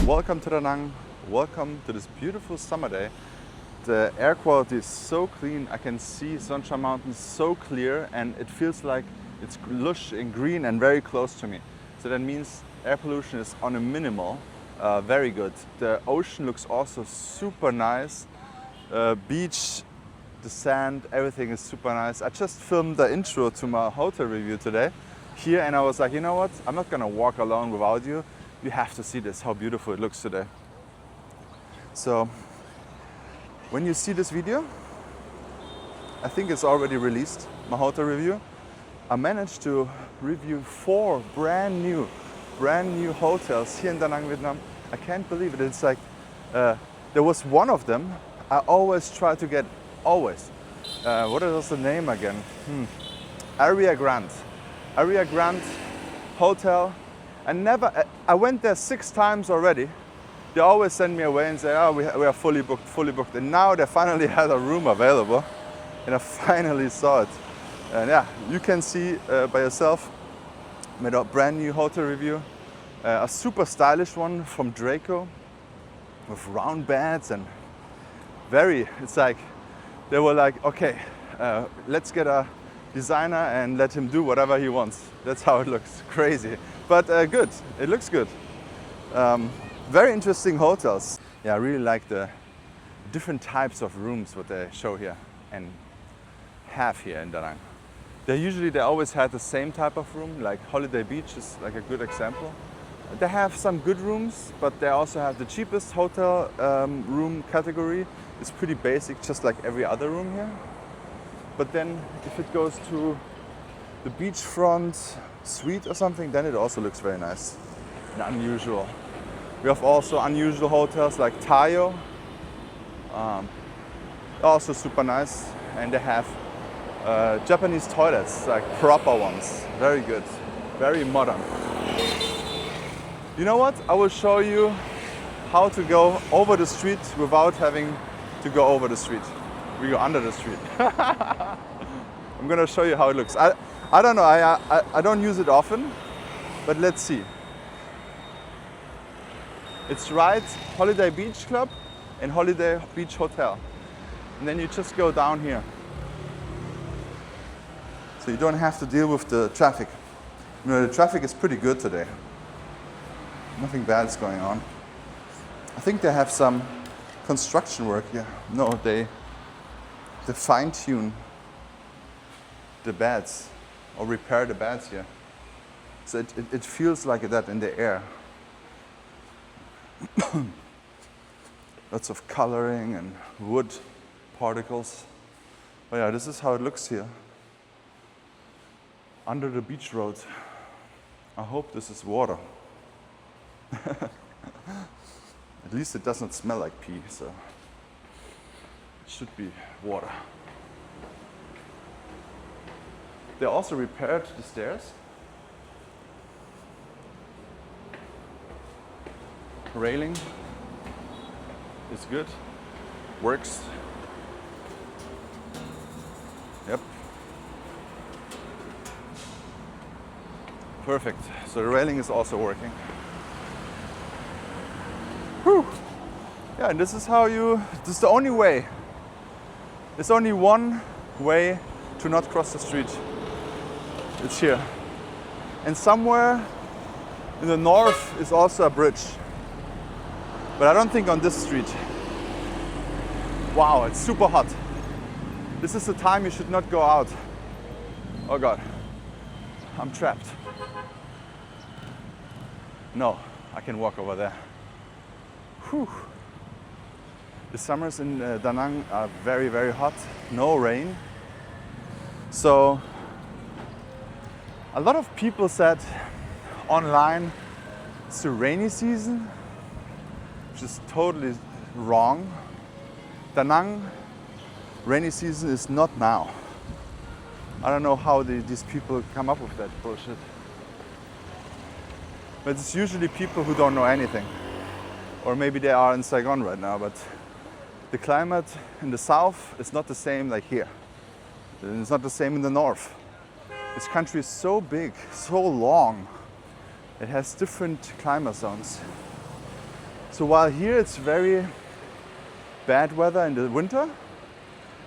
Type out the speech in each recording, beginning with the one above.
Welcome to Da Nang. Welcome to this beautiful summer day. The air quality is so clean. I can see Sunshine Mountain so clear, and it feels like it's lush and green and very close to me. So that means air pollution is on a minimal. Very good. The ocean looks also super nice. Beach, the sand, everything is super nice. I just filmed the intro to my hotel review today here, and I was like, you know what? I'm not gonna walk alone without you. You have to see this, how beautiful it looks today. So when you see this video, I think it's already released, my hotel review. I managed to review 4 brand new hotels here in Da Nang, Vietnam. I can't believe it. It's like, there was one of them I always try to get, always. What is the name again? Area Grande Hotel. I went there 6 times already. They always send me away and say, oh, we are fully booked. And now they finally had a room available, and I finally saw it. And yeah, you can see by yourself, made a brand new hotel review. A super stylish one from Draco with round beds and it's like, they were like, okay, let's get a designer and let him do whatever he wants. That's how it looks, crazy. But good, it looks good. Very interesting hotels. Yeah, I really like the different types of rooms what they show here and have here in Da Nang. They always had the same type of room, like Holiday Beach is like a good example. They have some good rooms, but they also have the cheapest hotel room category. It's pretty basic, just like every other room here. But then if it goes to the beachfront suite or something, then it also looks very nice and unusual. We have also unusual hotels like Tayo, also super nice, and they have Japanese toilets, like proper ones, very good, very modern. You know what? I will show you how to go over the street without having to go over the street. We go under the street. I'm gonna show you how it looks. I don't know, I don't use it often, but let's see. It's right Holiday Beach Club and Holiday Beach Hotel. And then you just go down here. So you don't have to deal with the traffic. You know, the traffic is pretty good today. Nothing bad is going on. I think they have some construction work here. No, they fine-tune the beds or repair the beds here. So it feels like that in the air. Lots of coloring and wood particles. But yeah, this is how it looks here. Under the beach road. I hope this is water. At least it doesn't smell like pee, so it should be water. They also repaired the stairs. Railing is good, works. Yep. Perfect. So the railing is also working. Whew. Yeah, and this is the only way. There's only one way to not cross the street. It's here. And somewhere in the north is also a bridge. But I don't think on this street. Wow, it's super hot. This is the time you should not go out. Oh God, I'm trapped. No, I can walk over there. Whew. The summers in Da Nang are very, very hot. No rain. So a lot of people said online it's the rainy season, which is totally wrong. Da Nang rainy season is not now. I don't know how these people come up with that bullshit. But it's usually people who don't know anything. Or maybe they are in Saigon right now, but the climate in the south is not the same like here. It's not the same in the north. This country is so big, so long. It has different climate zones. So while here it's very bad weather in the winter,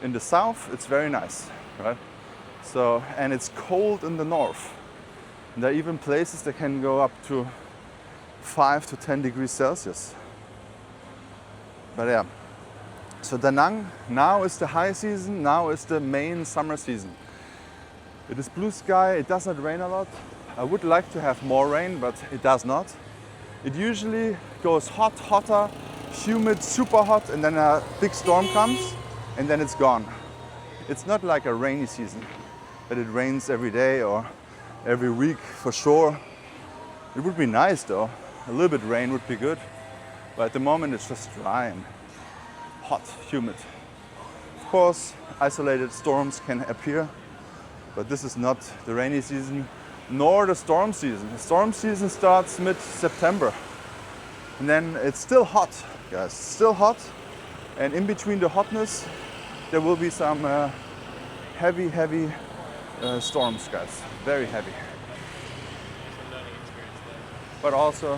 in the south it's very nice, right? So, and it's cold in the north. And there are even places that can go up to 5 to 10 degrees Celsius. But yeah, so Da Nang, now is the high season, now is the main summer season. It is blue sky, it does not rain a lot. I would like to have more rain, but it does not. It usually goes hot, hotter, humid, super hot, and then a big storm comes, and then it's gone. It's not like a rainy season, that it rains every day or every week for sure. It would be nice though, a little bit rain would be good. But at the moment it's just dry and hot, humid. Of course, isolated storms can appear, but this is not the rainy season nor the storm season. The storm season starts mid-September. And then it's still hot, guys, still hot. And in between the hotness, there will be some heavy storms, guys, very heavy. But also,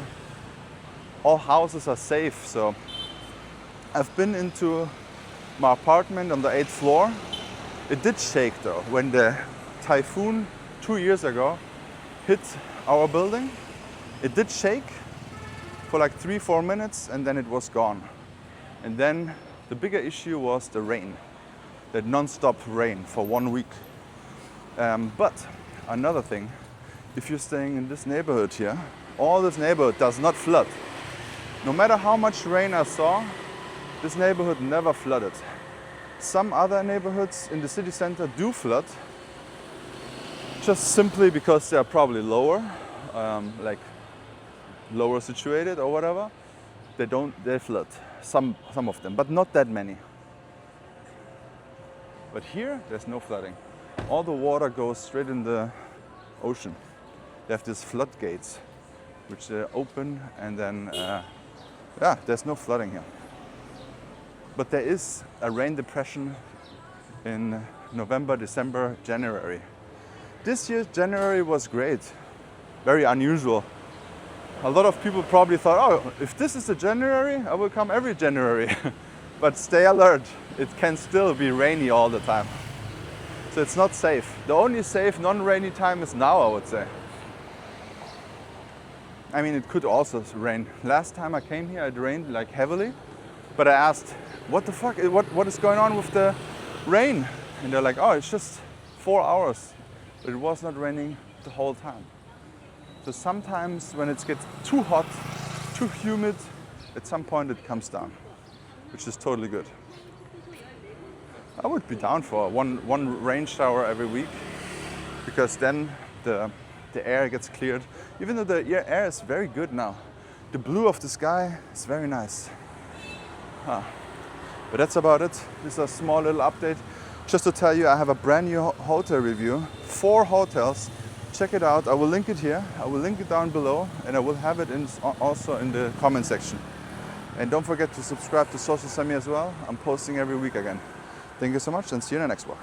all houses are safe, so I've been into my apartment on the 8th floor. It did shake though, when the typhoon 2 years ago hit our building. It did shake for like 3-4 minutes and then it was gone. And then the bigger issue was the rain, the non-stop rain for 1 week. But another thing, if you're staying in this neighborhood here, all this neighborhood does not flood. No matter how much rain I saw, this neighborhood never flooded. Some other neighborhoods in the city center do flood, just simply because they are probably lower, like lower situated or whatever. They flood, some of them, but not that many. But here, there's no flooding. All the water goes straight in the ocean. They have these floodgates, which they open, and then, yeah, there's no flooding here. But there is a rain depression in November, December, January. This year, January was great, very unusual. A lot of people probably thought, oh, if this is the January, I will come every January. But stay alert, it can still be rainy all the time. So it's not safe. The only safe non-rainy time is now, I would say. I mean, it could also rain. Last time I came here, it rained like heavily. But I asked, what the fuck, what is going on with the rain? And they're like, oh, it's just 4 hours. But it was not raining the whole time. So sometimes when it gets too hot, too humid, at some point it comes down, which is totally good. I would be down for one rain shower every week, because then the air gets cleared. Even though the air is very good now. The blue of the sky is very nice. But that's about it. This is a small little update. Just to tell you, I have a brand new hotel review. 4 hotels. Check it out. I will link it here. I will link it down below, and I will have it also in the comment section. And don't forget to subscribe to Social Semi as well. I'm posting every week again. Thank you so much, and see you in the next one.